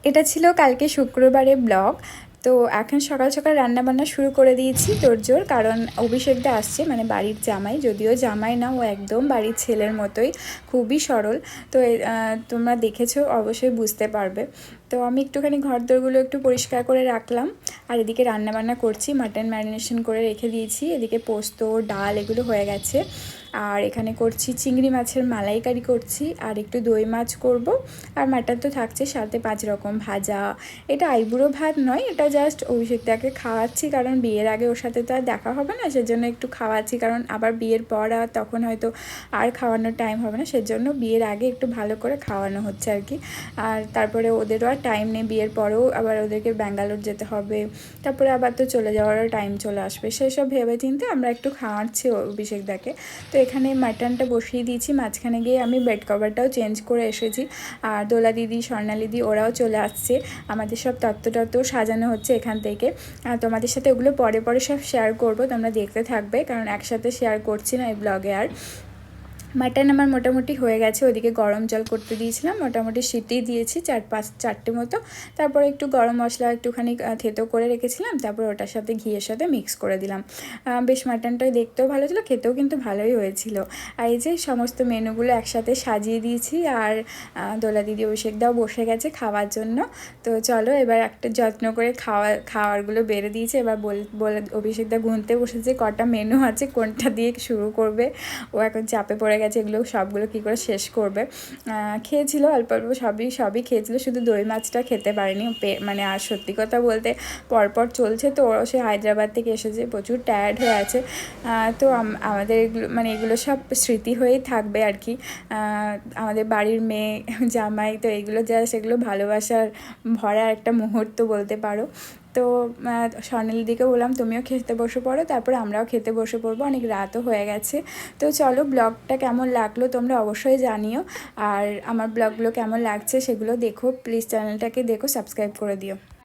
এটা ছিল কালকে শুক্রবারের ব্লগ। তো এখন সকাল সকাল রান্নাবান্না শুরু করে দিয়েছি তোড়জোড়, কারণ অভিষেকদা আসছে, মানে বাড়ির জামাই, যদিও জামাই না, ও একদম বাড়ির ছেলের মতোই, খুবই সরল। তো তোমরা দেখেছো অবশ্যই বুঝতে পারবে। তো আমি একটুখানি ঘরদোরগুলো একটু পরিষ্কার করে রাখলাম, আর এদিকে রান্নাবান্না করছি। মাটন ম্যারিনেশন করে রেখে দিয়েছি, এদিকে পোস্ত ডাল এগুলো হয়ে গেছে। আর এখানে করছি চিংড়ি মাছের মালাইকারি করছি, আর একটু দই মাছ করব। আর মাটন তো থাকছে, সাথে 5 রকম ভাজা। এটা আইবুড়ো ভাত নয়, এটা জাস্ট অভিষেকদাকে খাওয়াচ্ছি, কারণ বিয়ের আগে ওর সাথে তো আর দেখা হবে না, সেজন্য একটু খাওয়াচ্ছি। কারণ আবার বিয়ের পর আর তখন হয়তো আর খাওয়ানোর টাইম হবে না, সেজন্য বিয়ের আগে একটু ভালো করে খাওয়ানো হচ্ছে আর কি। আর তারপরে ওদেরও আর টাইম নেই, বিয়ের পরেও আবার ওদেরকে ব্যাঙ্গালোর যেতে হবে, তারপরে আবার তো চলে যাওয়ারও টাইম চলে আসবে, সেসব ভেবে চিন্তে আমরা একটু খাওয়াচ্ছি অভিষেকদাকে। তো এখানে মাটনটা বসিয়ে দিয়েছি, মাঝখানে গিয়ে আমি বেড কভারটাও চেঞ্জ করে এসেছি। আর দোলা দিদি, স্বর্ণালিদি ওরাও চলে আসছে, আমাদের সব তত্ত্ব সাজানো হচ্ছে এখান থেকে। আর তোমাদের সাথে ওগুলো পরে পরে সব শেয়ার করব, তোমরা দেখতে থাকবে, কারণ একসাথে শেয়ার করছি না এই ব্লগে। আর মাটন আমার মোটামুটি হয়ে গেছে, ওদিকে গরম জল করতে দিয়েছিলাম, মোটামুটি সিটি দিয়েছি 4-5-4টে মতো। তারপরে একটু গরম মশলা একটুখানি থেতো করে রেখেছিলাম, তারপর ওটার সাথে ঘিয়ের সাথে মিক্স করে দিলাম। বেশ মাটনটা দেখতেও ভালো ছিল, খেতেও কিন্তু ভালোই হয়েছিল। আর এই যে সমস্ত মেনুগুলো একসাথে সাজিয়ে দিয়েছি, আর দোলা দিদি অভিষেকদাও বসে গেছে খাওয়ার জন্য। তো চলো এবার একটা যত্ন করে খাওয়ারগুলো বেড়ে দিয়েছে, এবার বলে অভিষেকদা গুনতে বসেছে কটা মেনু আছে, কোনটা দিয়ে শুরু করবে। ও এখন চাপে পড়ে গেছে, এগুলো সবগুলো কী করে শেষ করবে। খেয়েছিল অল্প অল্প, সবই খেয়েছিল, শুধু দই মাছটা খেতে পারেনি। মানে আর সত্যি কথা বলতে পরপর চলছে তো, সে হায়দ্রাবাদ থেকে এসেছে, প্রচুর টায়ার্ড হয়ে আছে। তো আমাদের এগুলো মানে এগুলো সব স্মৃতি হয়েই থাকবে আর কি। আমাদের বাড়ির মেয়ে জামাই, তো এগুলো জাস্ট এগুলো ভালোবাসার ভরা একটা মুহূর্ত বলতে পারো। তো স্বর্ণালীদিকে বললাম তুমিও খেতে বসে পড়ো, তারপরে আমরাও খেতে বসে পড়বো, অনেক রাতও হয়ে গেছে। তো চলো, ব্লগটা কেমন লাগলো তোমরা অবশ্যই জানিও, আর আমার ব্লগগুলো কেমন লাগছে সেগুলো দেখো, প্লিজ চ্যানেলটাকে দেখো, সাবস্ক্রাইব করে দিও।